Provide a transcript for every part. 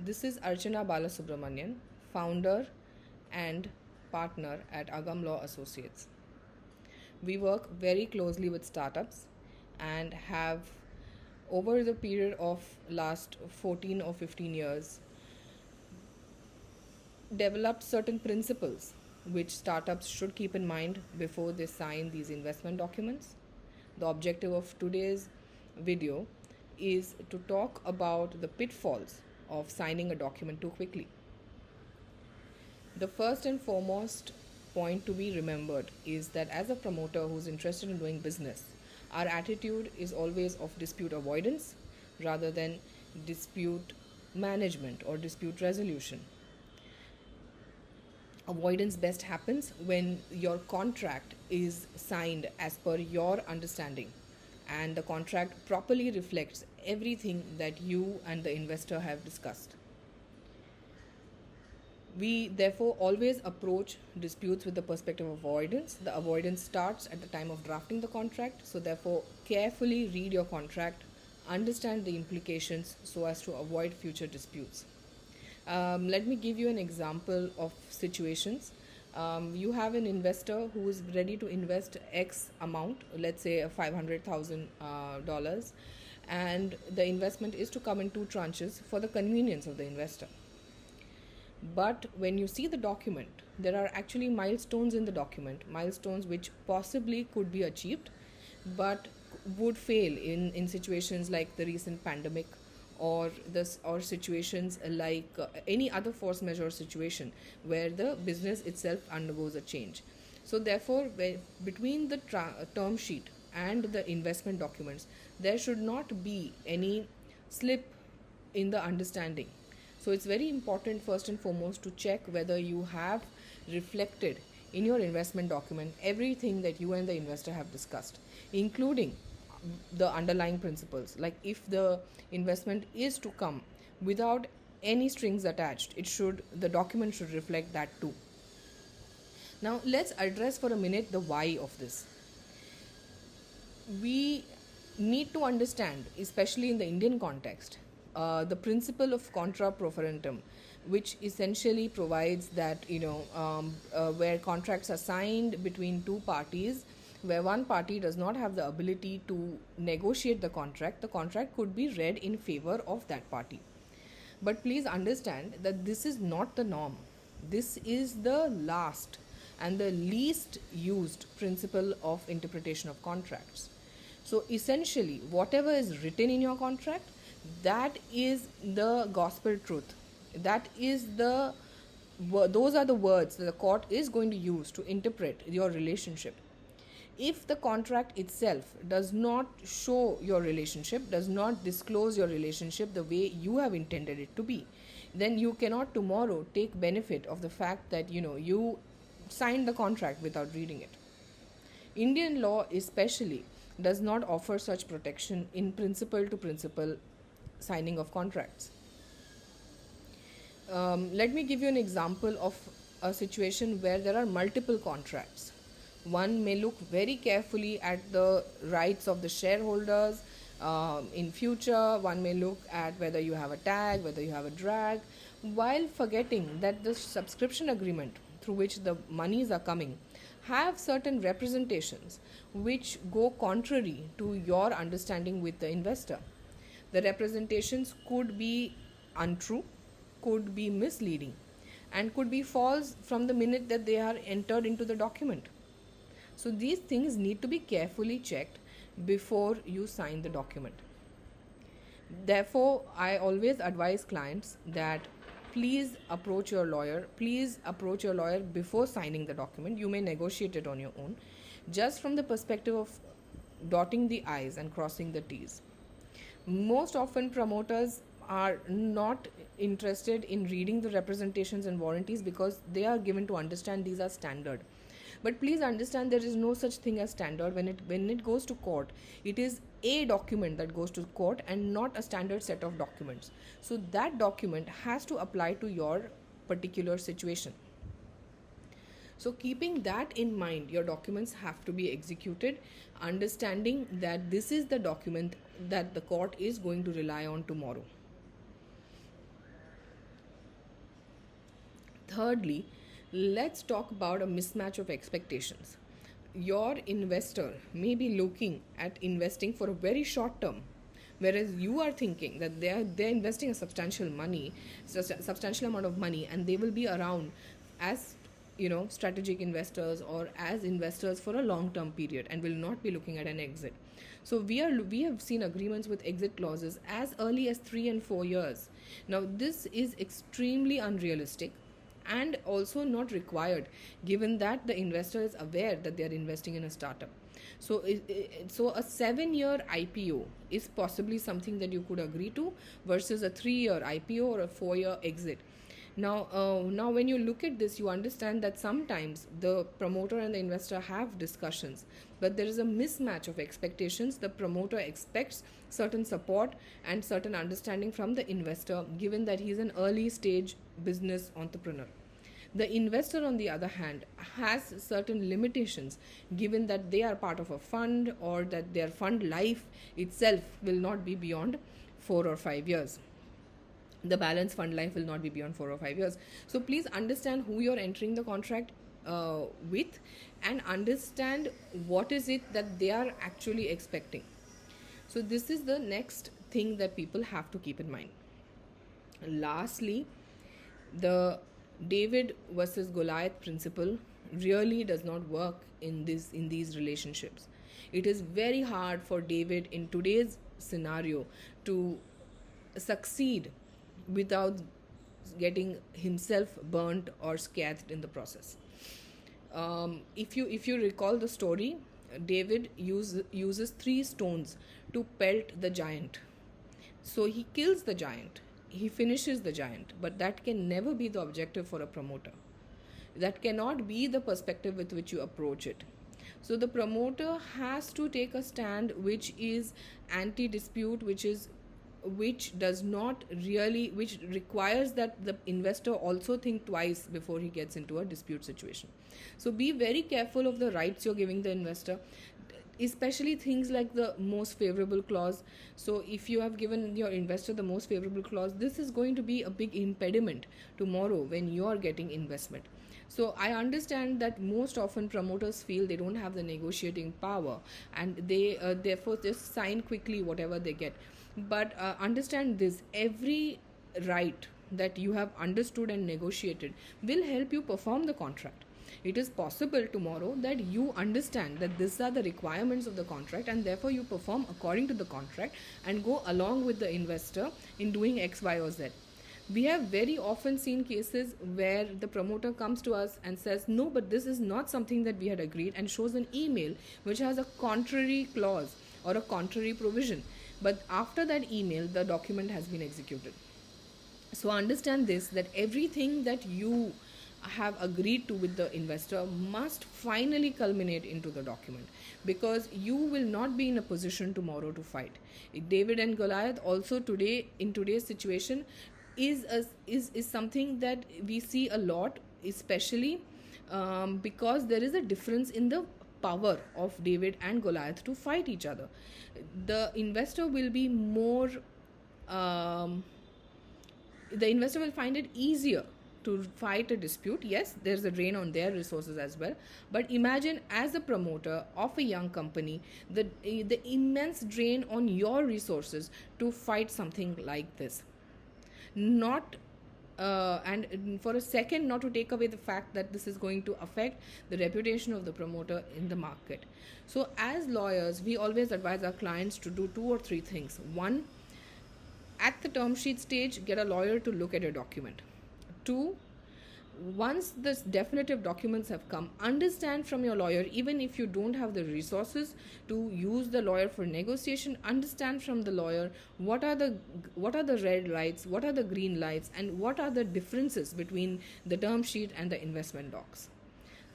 This is Archana Balasubramanian, founder and partner at Agam Law Associates. We work very closely with startups and have, over the period of last 14 or 15 years, developed certain principles which startups should keep in mind before they sign these investment documents. The objective of today's video is to talk about the pitfalls of signing a document too quickly. The first and foremost point to be remembered is that as a promoter who's interested in doing business, our attitude is always of dispute avoidance rather than dispute management or dispute resolution. Avoidance best happens when your contract is signed as per your understanding and the contract properly reflects everything that you and the investor have discussed. We therefore always approach disputes with the perspective of avoidance. The avoidance starts at the time of drafting the contract, so therefore carefully read your contract, understand the implications so as to avoid future disputes. Let me give you an example of situations. You have an investor who is ready to invest X amount, let's say $500,000, and the investment is to come in two tranches for the convenience of the investor. But when you see the document, there are actually milestones in the document, milestones which possibly could be achieved but would fail in situations like the recent pandemic or situations like any other force majeure situation where the business itself undergoes a change. So therefore, between the term sheet and the investment documents, there should not be any slip in the understanding. So it's very important first and foremost to check whether you have reflected in your investment document everything that you and the investor have discussed, including the underlying principles. Like if the investment is to come without any strings attached, the document should reflect that too. Now let's address for a minute the why of this. We need to understand, especially in the Indian context, the principle of contra proferentum, which essentially provides that where contracts are signed between two parties, where one party does not have the ability to negotiate the contract could be read in favor of that party. But please understand that this is not the norm. This is the last and the least used principle of interpretation of contracts. So essentially, whatever is written in your contract, that is the gospel truth. Those are the words that the court is going to use to interpret your relationship. If the contract itself does not show your relationship, does not disclose your relationship the way you have intended it to be, then you cannot tomorrow take benefit of the fact that you signed the contract without reading it. Indian law especially does not offer such protection in principle to principle signing of contracts. Let me give you an example of a situation where there are multiple contracts. One may look very carefully at the rights of the shareholders. In future, one may look at whether you have a tag, whether you have a drag, while forgetting that the subscription agreement through which the monies are coming have certain representations which go contrary to your understanding with the investor. The representations could be untrue, could be misleading, and could be false from the minute that they are entered into the document. So these things need to be carefully checked before you sign the document. Therefore, I always advise clients that please approach your lawyer. Please approach your lawyer before signing the document. You may negotiate it on your own, just from the perspective of dotting the I's and crossing the T's. Most often, promoters are not interested in reading the representations and warranties because they are given to understand these are standard. But please understand there is no such thing as standard. When it goes to court, it is a document that goes to court and not a standard set of documents. So that document has to apply to your particular situation. So keeping that in mind, your documents have to be executed, understanding that this is the document that the court is going to rely on tomorrow. Thirdly, let's talk about a mismatch of expectations. Your investor may be looking at investing for a very short term, whereas you are thinking that they're investing a substantial amount of money, and they will be around as strategic investors or as investors for a long term period and will not be looking at an exit. So we have seen agreements with exit clauses as early as 3 and 4 years. Now this is extremely unrealistic and also not required, given that the investor is aware that they are investing in a startup. So a 7-year IPO is possibly something that you could agree to, versus a 3-year IPO or a 4-year exit. Now when you look at this, you understand that sometimes the promoter and the investor have discussions, but there is a mismatch of expectations. The promoter expects certain support and certain understanding from the investor, given that he is an early stage business entrepreneur. The investor, on the other hand, has certain limitations, given that they are part of a fund, or that their fund life itself will not be beyond 4 or 5 years. The balance fund life will not be beyond 4 or 5 years. So please understand who you're entering the contract with, and understand what is it that they are actually expecting. So this is the next thing that people have to keep in mind. Lastly, the David versus Goliath principle really does not work in these relationships. It is very hard for David in today's scenario to succeed without getting himself burnt or scathed in the process. If you recall the story, David uses 3 stones to pelt the giant. So he kills the giant, he finishes the giant, but that can never be the objective for a promoter. That cannot be the perspective with which you approach it. So the promoter has to take a stand which is anti-dispute, which requires that the investor also think twice before he gets into a dispute situation. So be very careful of the rights you're giving the investor, especially things like the most favorable clause. So if you have given your investor the most favorable clause, this is going to be a big impediment tomorrow when you are getting investment. So I understand that most often promoters feel they don't have the negotiating power, and they therefore just sign quickly whatever they get. But understand this: every right that you have understood and negotiated will help you perform the contract. It is possible tomorrow that you understand that these are the requirements of the contract, and therefore you perform according to the contract and go along with the investor in doing X, Y, or Z. We have very often seen cases where the promoter comes to us and says, no, but this is not something that we had agreed, and shows an email which has a contrary clause or a contrary provision. But after that email, the document has been executed. So understand this, that everything that you have agreed to with the investor must finally culminate into the document, because you will not be in a position tomorrow to fight. David and Goliath also today, in today's situation, is something that we see a lot, especially because there is a difference in the power of David and Goliath to fight each other. The investor will be more the investor will find it easier to fight a dispute. Yes, there's a drain on their resources as well, but imagine, as a promoter of a young company, the immense drain on your resources to fight something like this. Not and for a second, not to take away the fact that this is going to affect the reputation of the promoter in the market. So as lawyers, we always advise our clients to do 2 or 3 things. 1, at the term sheet stage, get a lawyer to look at your document. 2, once the definitive documents have come, understand from your lawyer, even if you don't have the resources to use the lawyer for negotiation, understand from the lawyer what are the red lights, what are the green lights, and what are the differences between the term sheet and the investment docs.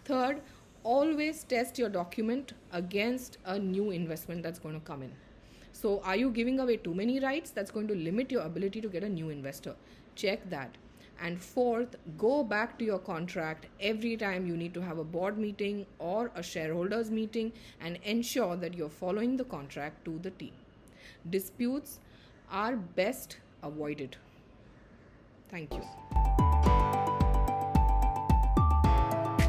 3rd, always test your document against a new investment that's going to come in. So are you giving away too many rights? That's going to limit your ability to get a new investor. Check that. And 4th, go back to your contract every time you need to have a board meeting or a shareholders meeting, and ensure that you're following the contract to the T. Disputes are best avoided. Thank you.